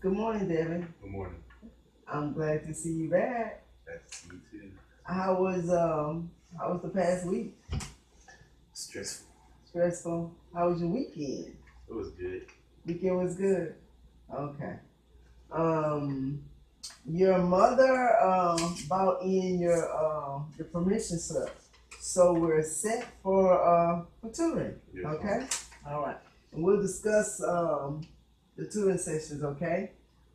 Good morning, Devin. Good morning. I'm glad to see you back. Glad to see you too. How was the past week? Stressful. Stressful. How was your weekend? It was good. Weekend was good. Okay. Your mother bought in your permission slip, so we're set for tutoring. Yes, Okay. All right. And we'll discuss the tutoring sessions. Okay.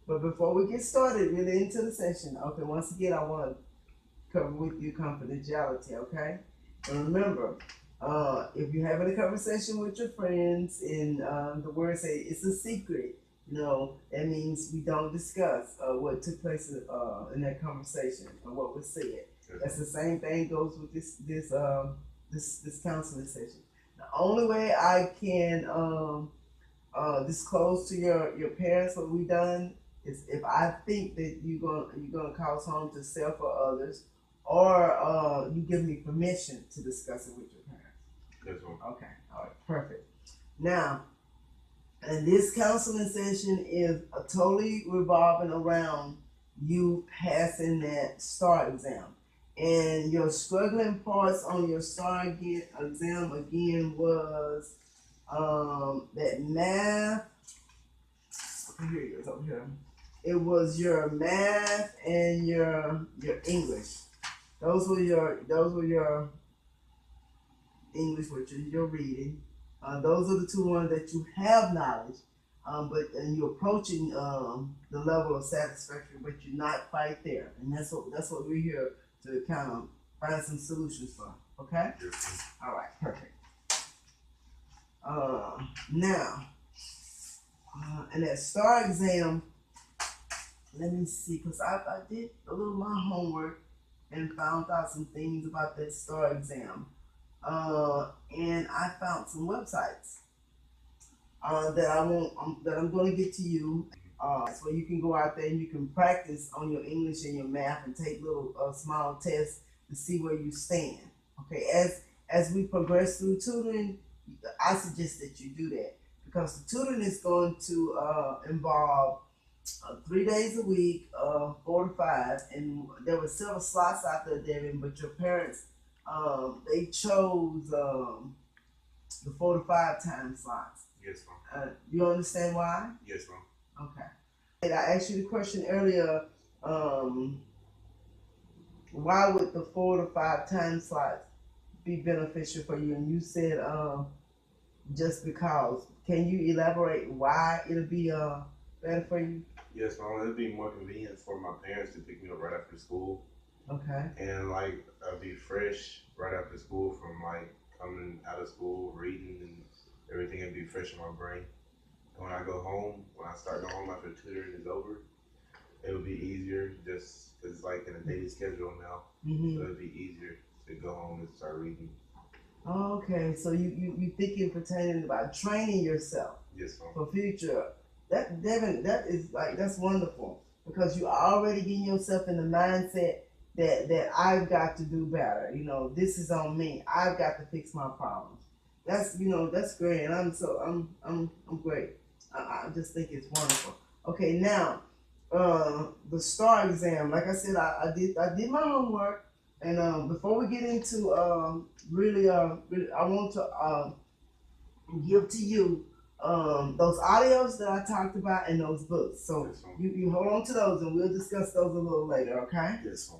But before we get started really into the session, okay, once again, I want to cover with you confidentiality, okay? And remember, if you're having a conversation with your friends and the word say it's a secret, that means we don't discuss what took place in that conversation or what was said. That's the same thing goes with this counseling session. The only way I can disclose to your parents what we done is if I think that you're gonna cause harm to self or others, or you give me permission to discuss it with your parents. Yes, ma'am. Okay, all right, perfect. Now, and this counseling session is totally revolving around you passing that STAR exam. And your struggling parts on your STAR exam again was that math. Okay, here it is over here. It was your math and your English. Those were your English, which is your reading. Those are the two ones that you have knowledge, and you're approaching the level of satisfaction, but you're not quite there. And that's what we're here to kind of find some solutions for. Okay? Yes, all right, perfect. Now, and that STAR exam, let me see, because I did a little of my homework and found out some things about that STAR exam. And I found some websites that I'm going to get to you. So you can go out there and you can practice on your English and your math and take little small tests to see where you stand. Okay, as we progress through tutoring, I suggest that you do that because the tutoring is going to involve 3 days a week, 4 to 5, and there were several slots out there, Devin. But your parents, they chose the 4 to 5 time slots. Yes, ma'am. You understand why? Yes, ma'am. Okay. And I asked you the question earlier. Why would the 4 to 5 time slots be beneficial for you? And you said just because. Can you elaborate why it'll be better for you? Yes, ma'am. It'd be more convenient for my parents to pick me up right after school. Okay. And like I'd be fresh right after school from like coming out of school, reading and everything. It'd be fresh in my brain. And when I go home, when I start going home after tutoring is over, it would be easier just because it's like in a daily schedule now. Mm-hmm. So it'd be easier to go home and start reading. Okay, so you thinking pertaining about training yourself. Yes, ma'am. For future. That Devin, that's wonderful because you already getting yourself in the mindset that I've got to do better. This is on me. I've got to fix my problems. That's great, and I'm great. I just think it's wonderful. Okay, now the STAR exam. Like I said, I did my homework. And before we get into really, I want to give to you those audios that I talked about and those books. So yes, you hold on to those, and we'll discuss those a little later. Okay? Yes,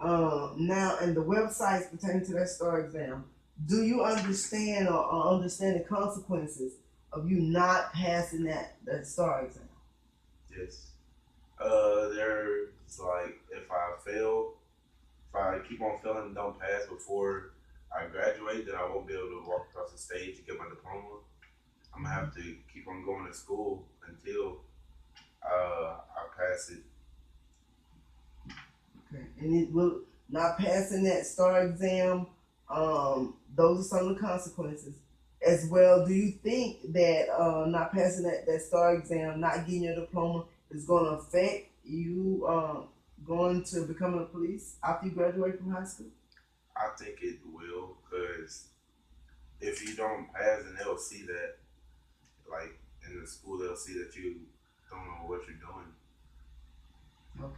ma'am. Now, and the websites pertaining to that STAR exam, do you understand or understand the consequences of you not passing that STAR exam? Yes. There's like if I keep on failing and don't pass before I graduate, then I won't be able to walk across the stage to get my diploma. I'm gonna have to keep on going to school until I pass it. Okay, and it will not passing that STAR exam. Those are some of the consequences. As well, do you think that not passing that STAR exam, not getting your diploma, is going to affect you going to becoming a police after you graduate from high school? I think it will, because if you don't pass, then they'll see that, like in the school, they'll see that you don't know what you're doing.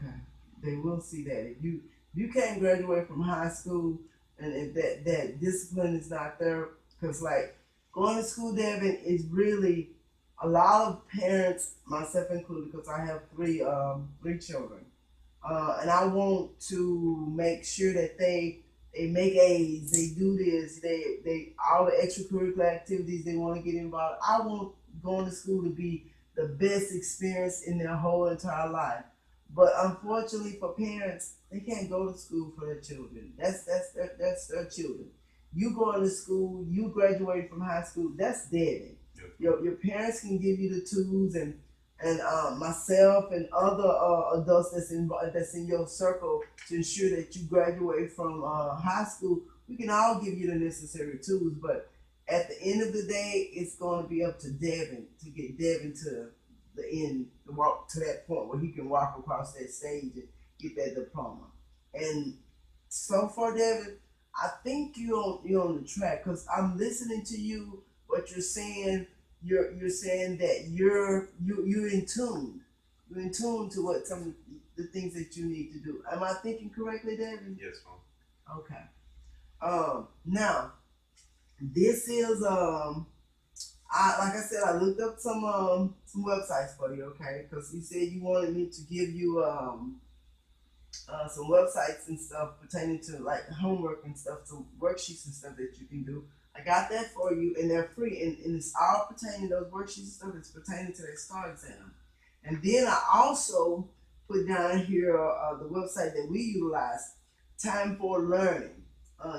Okay. They will see that. If you can't graduate from high school and if that discipline is not there, because like going to school, Devin, is really a lot of parents, myself included, because I have three children, and I want to make sure that they make A's, they do this, they all the extracurricular activities they want to get involved. I want going to school to be the best experience in their whole entire life. But unfortunately for parents, they can't go to school for their children. That's their children. You going to school, you graduated from high school, that's dead. Your parents can give you the tools and myself and other adults that's in your circle to ensure that you graduate from high school. We can all give you the necessary tools, but at the end of the day, it's going to be up to Devin to get Devin to the end, to walk to that point where he can walk across that stage and get that diploma. And so far, Devin, I think you're on the track because I'm listening to you. What you're saying, you're saying that you're in tune. You're in tune to what some of the things that you need to do. Am I thinking correctly, Devin? Yes, ma'am. Okay. Now this is I like I said, I looked up some websites for you, okay? Because you said you wanted me to give you some websites and stuff pertaining to like homework and stuff, some worksheets and stuff that you can do. I got that for you, and they're free, and it's all pertaining to those worksheets and stuff. It's pertaining to that STAR exam. And then I also put down here the website that we utilize, Time for Learning.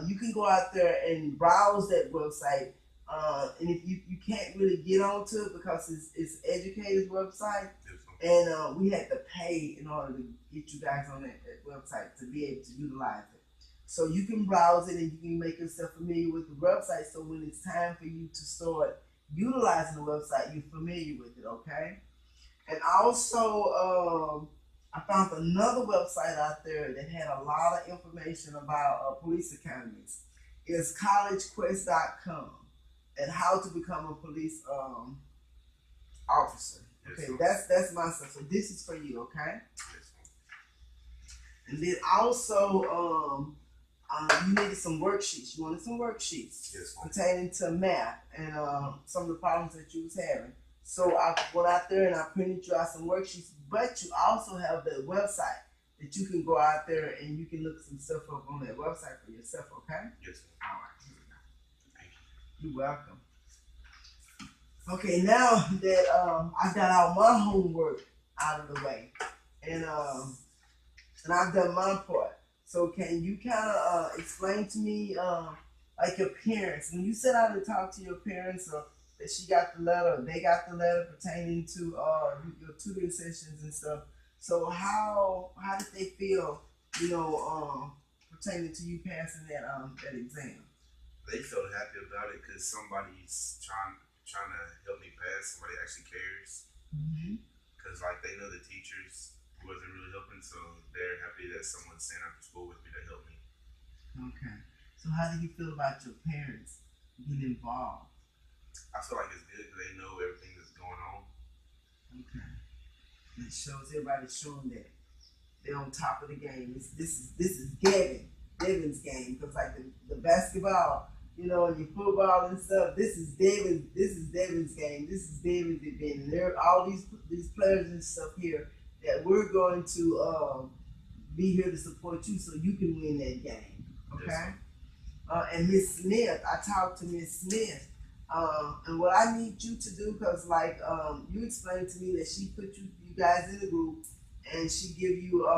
You can go out there and browse that website. And if you can't really get onto it because it's educators website, and we had to pay in order to get you guys on that website to be able to utilize it. So you can browse it and you can make yourself familiar with the website. So when it's time for you to start utilizing the website, you're familiar with it, okay? And also, I found another website out there that had a lot of information about police academies. It's collegequest.com and how to become a police officer. Okay, that's my stuff. So this is for you, okay? And then also, you needed some worksheets. You wanted some worksheets pertaining to math and some of the problems that you was having. So I went out there and I printed you out some worksheets. But you also have the website that you can go out there and you can look some stuff up on that website for yourself. Okay? Yes. All right. Thank you. You're welcome. Okay, now that I got all my homework out of the way, and I've done my part. So can you kind of explain to me, like your parents, when you sit down and talk to your parents, or that she got the letter, or they got the letter pertaining to your tutoring sessions and stuff. So how did they feel, pertaining to you passing that exam? They felt happy about it because somebody's trying to help me pass. Somebody actually cares. Because like they know the teachers wasn't really helping, so they're happy that someone's staying after school with me to help me. Okay. So how do you feel about your parents getting involved? I feel like it's good because they know everything that's going on. Okay. And it shows everybody's showing that they're on top of the game. This is Devin's game, because like the basketball, and your football and stuff. This is Devin's game. This is Devin's event, and there are all these players and stuff here that we're going to be here to support you so you can win that game. Okay. Yes. And Miss Smith, I talked to Miss Smith, and what I need you to do, because like you explained to me that she put you guys in a group and she give you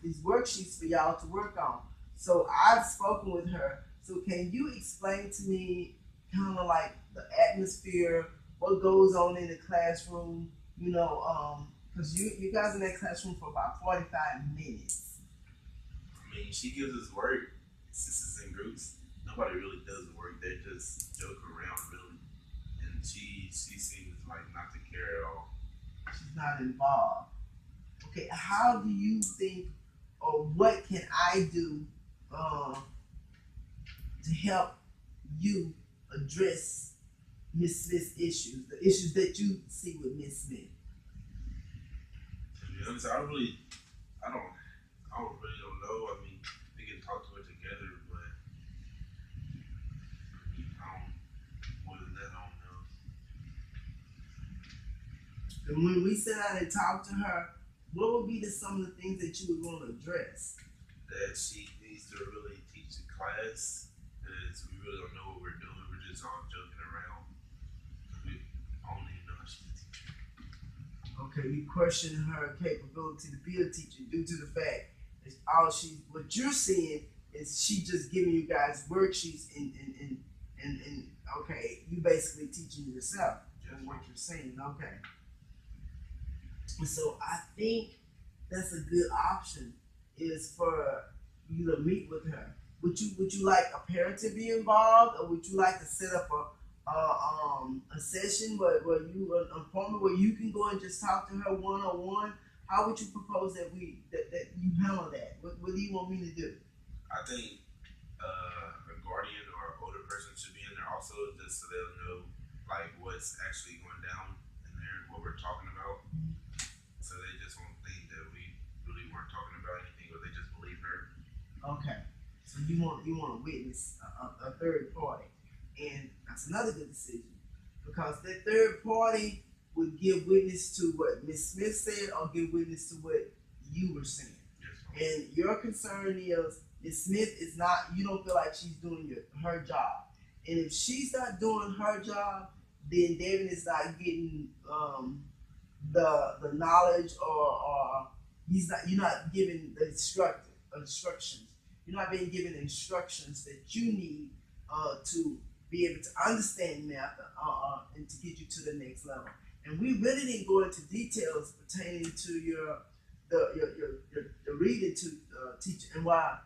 these worksheets for y'all to work on. So I've spoken with her. So can you explain to me kind of like the atmosphere, what goes on in the classroom, because you guys in that classroom for about 45 minutes. I mean, she gives us work, since it's in groups. Nobody really does the work. They just joke around, really. And she seems like not to care at all. She's not involved. Okay, how do you think, or what can I do to help you address Miss Smith's issues, the issues that you see with Miss Smith? To be honest, I I don't really don't know. I mean, we can talk to it together, but I mean, I don't more than that. I don't know. And when we sit down and talk to her, what would be some of the things that you would want to address? That she needs to really teach the class, because we really don't know what we're doing. We're just all joking around. We don't even know how she's a teacher. Okay, you question her capability to be a teacher due to the fact that what you're seeing is she just giving you guys worksheets and okay, you basically teaching yourself from what you're saying. Okay. And so I think that's a good option is for you to meet with her. Would you like a parent to be involved, or would you like to set up a session where you an appointment where you can go and just talk to her one on one? How would you propose that that you handle that? What do you want me to do? I think a guardian or an older person should be in there also, just so they'll know like what's actually going down in there, what we're talking about. So they just won't think that we really weren't talking about anything, or they just believe her. Okay, so you want to witness a third party, and that's another good decision because that third party would give witness to what Miss Smith said or give witness to what you were saying. Yes, And your concern is Miss Smith is not. You don't feel like she's doing her job, and if she's not doing her job, then David is not getting the knowledge or he's not. You're not giving the instructions. You're not being given instructions that you need to be able to understand math and to get you to the next level. And we really didn't go into details pertaining to your reading to teacher. And while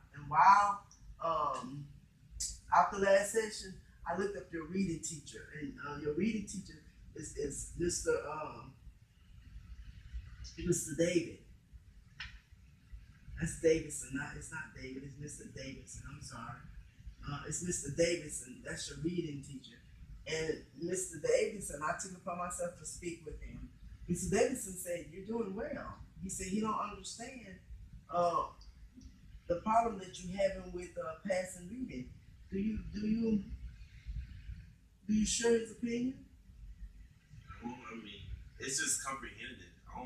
after last session, I looked up your reading teacher, and your reading teacher is Mr. David. That's Davidson. It's not David. It's Mr. Davidson. I'm sorry. It's Mr. Davidson. That's your reading teacher. And Mr. Davidson, I took it upon myself to speak with him. Mr. Davidson said, "You're doing well." He said he don't understand the problem that you're having with passing reading. Do you share his opinion? Well, I mean, it's just comprehended. I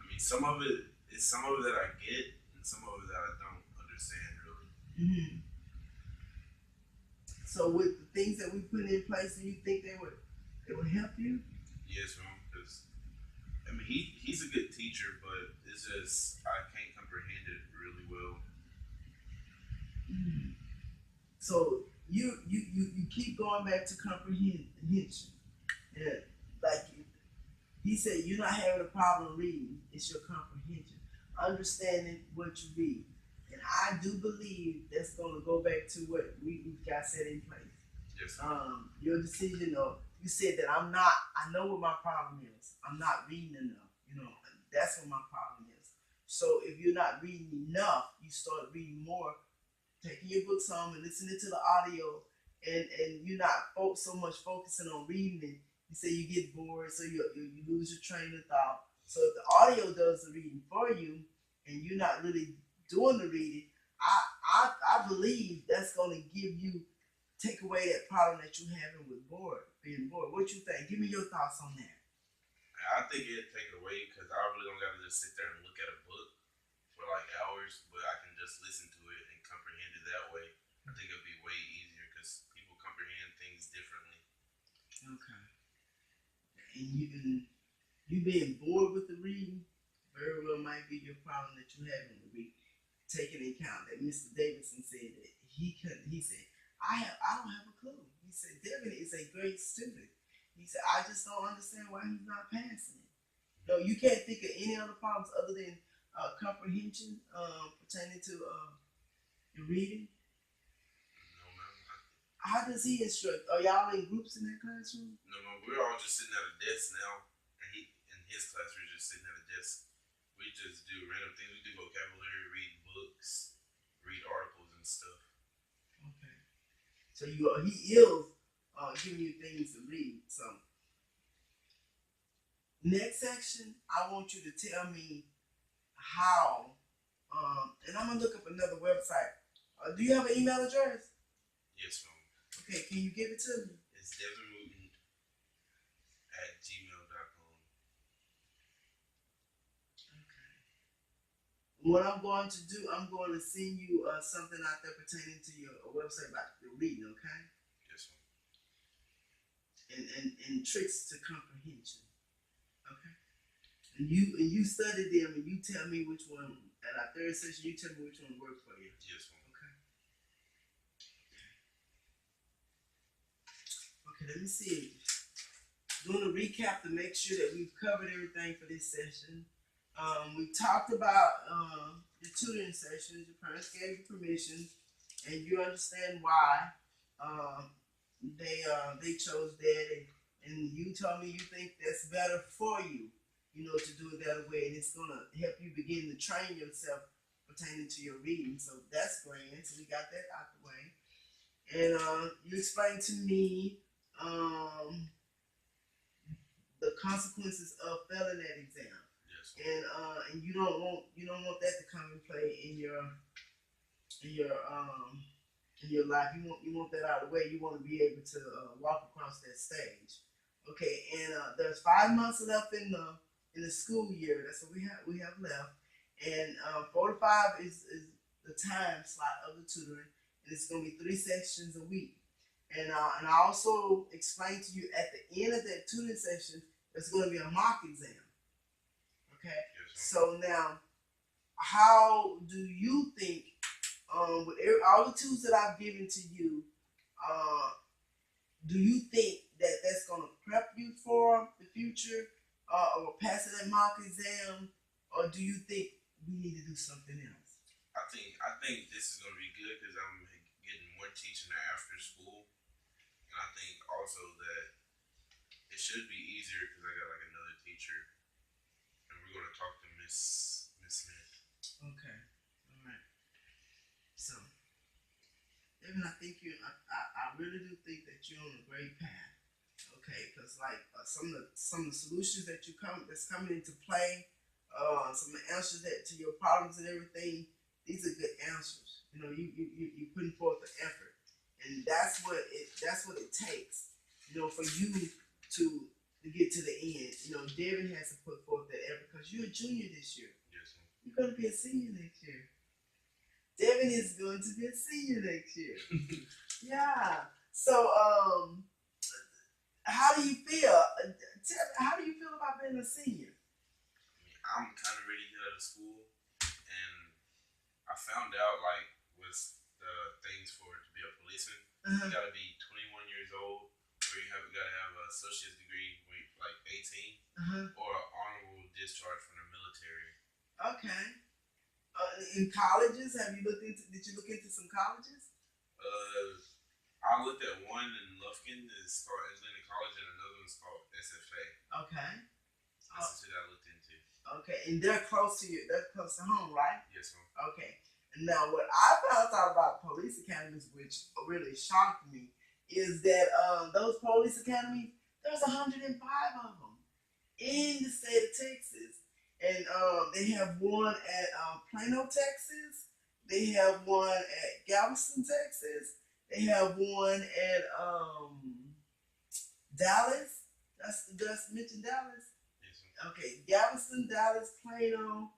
mean, some of it that I get, and some of it that I don't understand really. Mm-hmm. So with the things that we put in place, do you think they would help you? Yes, ma'am. Because I mean, he's a good teacher, but it's just I can't comprehend it really well. Mm-hmm. So you keep going back to comprehension, and like he said, you're not having a problem reading; it's your comprehension, understanding what you read. And I do believe that's going to go back to what we've got set in place. Yes. Your decision, or you said that I know what my problem is. I'm not reading enough. That's what my problem is. So if you're not reading enough, you start reading more, taking your books home and listening to the audio, and you're not so much focusing on reading it. You say you get bored, so you lose your train of thought. So if the audio does the reading for you, and you're not really doing the reading, I believe that's going to take away that problem that you're having with being bored. What you think? Give me your thoughts on that. I think it'd take it away because I really don't gotta just sit there and look at a book for like hours, but I can just listen to it and comprehend it that way. I think it'd be way easier because people comprehend things differently. Okay. And you being bored with the reading very well might be your problem that you're having with reading. Taking into account that Mr. Davidson said that he said, I don't have a clue. He said, Devin is a great student. He said, I just don't understand why he's not passing it. No, you can't think of any other problems other than comprehension pertaining to your reading. No, ma'am. How does he instruct? Are y'all in groups in that classroom? No, ma'am. We're all just sitting at a desk now, and in his class we're just sitting at a desk. We just do random things. We do vocabulary, read books, read articles and stuff. Okay. So he is giving you things to read. So next section, I want you to tell me how. And I'm gonna look up another website. Do you have an email address? Yes, ma'am. Okay, can you give it to me? It's devinwooten@gmail.com. What I'm going to do, I'm going to send you something out there pertaining to your website about the reading, okay? Yes, ma'am. And tricks to comprehension, okay? And you study them and you tell me which one. At our third session, you tell me which one works for you. Yes, ma'am. Okay. Okay, let me see. Doing a recap to make sure that we've covered everything for this session. We talked about the tutoring sessions. Your parents gave you permission, and you understand why they chose that, and you told me you think that's better for you, to do it that way, and it's gonna help you begin to train yourself pertaining to your reading. So that's grand. So we got that out the way, and you explained to me the consequences of failing that exam. Yes. And you don't want that to come and play in your life. You want that out of the way. You want to be able to walk across that stage. Okay, and there's 5 months left in the school year. That's what we have left, and 4 to 5 is the time slot of the tutoring, and it's going to be 3 sessions a week. And I also explained to you at the end of that tutoring session, there's going to be a mock exam. Okay, Yes, so now, how do you think, with all the tools that I've given to you, do you think that that's going to prep you for the future, or passing that mock exam, or do you think we need to do something else? I think this is gonna be good because I'm getting more teaching after school, and I think also that it should be easier because I got like another teacher, and we're gonna talk to Miss Smith. Okay, all right. So, Evan, I think I really do think that you're on a great path. Okay, because like some of the solutions that's coming into play, some of the answers to your problems and everything, these are good answers. You putting forth the effort, and that's what it takes. For you to get to the end. Devin has to put forth that effort because you're a junior this year. Yes, ma'am. You're going to be a senior next year. Devin is going to be a senior next year. Yeah. So, how do you feel? Tell me, how do you feel about being a senior? I'm kind of ready to get out of school, and I found out like with the things for it to be a policeman, you gotta be 21 years old, or you gotta have an associate's degree when you're like 18, or an honorable discharge from the military. Okay. In colleges, did you look into some colleges? I looked at one in Lufkin, it's called Atlanta College, and another one's called SFA. Okay. That's the two that I looked into. Okay, and they're close to you. They're close to home, right? Yes, ma'am. Okay. Now, what I found out about police academies, which really shocked me, is that those police academies, there's 105 of them in the state of Texas. And they have one at Plano, Texas. They have one at Galveston, Texas. They have one at Dallas. Just mentioned Dallas. Yes, ma'am. Okay, Galveston, Dallas, Plano.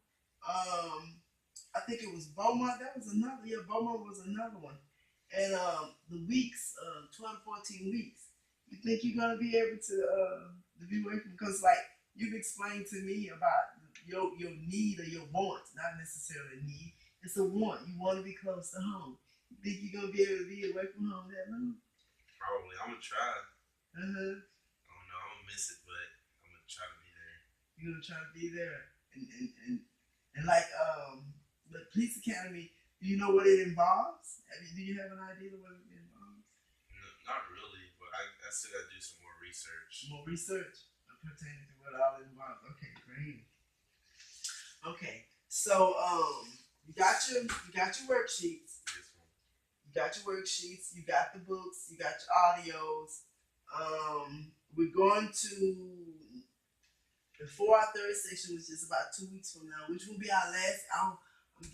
I think it was Beaumont. That was another. Yeah, Beaumont was another one. And the weeks, 12 to 14 weeks. You think you're gonna be able to be away from? Because like you've explained to me about your need or your want, not necessarily need. It's a want. You want to be close to home. You think you're gonna be able to be away from home that long? Probably. I'm gonna try. Uh huh. I don't know. I'm gonna miss it, but I'm gonna try to be there. You're gonna try to be there, and like the police academy. Do you know what it involves? Do you have an idea of what it involves? No, not really, but I still gotta do some more research. More research pertaining to what all it involves. Okay, great. Okay, so you got your worksheets. Yes, ma'am. You got your worksheets. You got the books. You got your audios. We're going to before our third session, which is about 2 weeks from now, which will be our last. I'm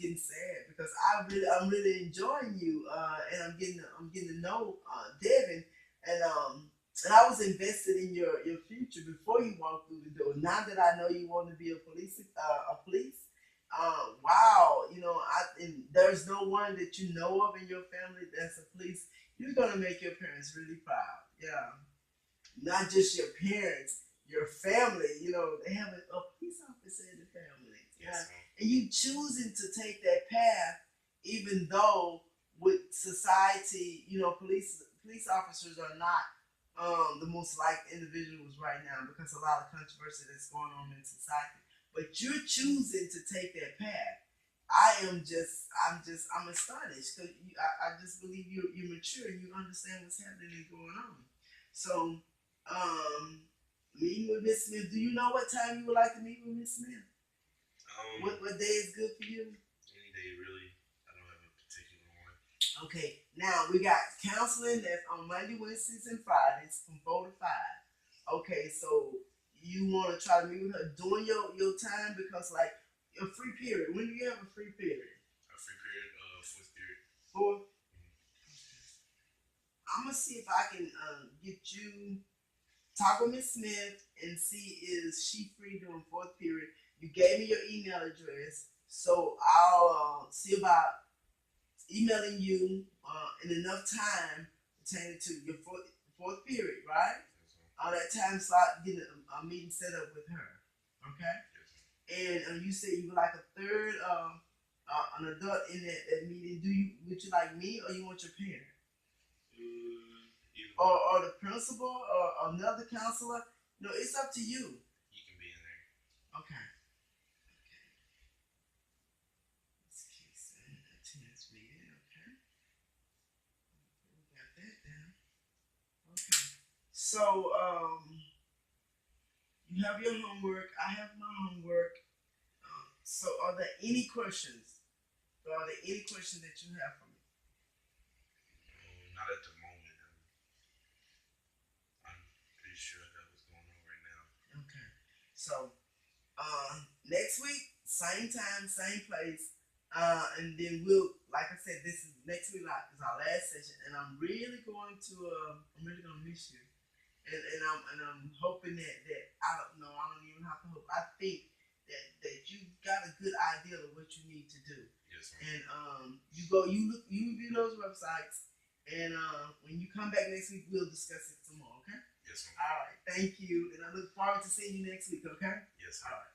getting sad because I'm really enjoying you, and I'm getting to know Devin, and I was invested in your future before you walked through the door. Now that I know you want to be a police, wow, and there's no one that you know of in your family that's a police. You're gonna make your parents really proud. Yeah, not just your parents, your family. They have a police officer in the family. Yeah, Yes, and you choosing to take that path, even though with society, police officers are not the most liked individuals right now because a lot of controversy that's going on in society. But you're choosing to take that path. I'm astonished because I just believe you're mature and you understand what's happening and going on. So, meeting with Miss Smith. Do you know what time you would like to meet with Miss Smith? What day is good for you? Any day, really. I don't have a particular one. Okay, now we got counseling that's on Monday, Wednesdays, and Fridays from 4 to 5. Okay, so you want to try to meet with her during your time because, like, a free period. When do you have a free period? A free period, fourth period. Fourth? I'm going to see if I can get you talk with Miss Smith and see is she free during fourth period. You gave me your email address, so I'll see about emailing you in enough time pertaining to your fourth period, right? All that time slot, getting a meeting set up with her, okay? And you said you would like a third, an adult in that meeting. Would you like me or you want your parent? Or the principal or another counselor? No, it's up to you. You can be in there. Okay. This case attendance meeting, okay. We got that down. Okay. So, you have your homework. I have my homework. So, are there any questions? Are there any questions that you have for me? Not at the moment. I'm pretty sure that what's going on right now. Okay. So, next week, same time, same place. And then like I said, this is next week is our last session, and I'm really going to miss you. And I'm hoping that I don't even have to hope. I think that you got a good idea of what you need to do. Yes, sir. And you review those websites, and when you come back next week, we'll discuss it some more. Okay? Yes, sir. All right. Thank you, and I look forward to seeing you next week. Okay? Yes, sir. All right.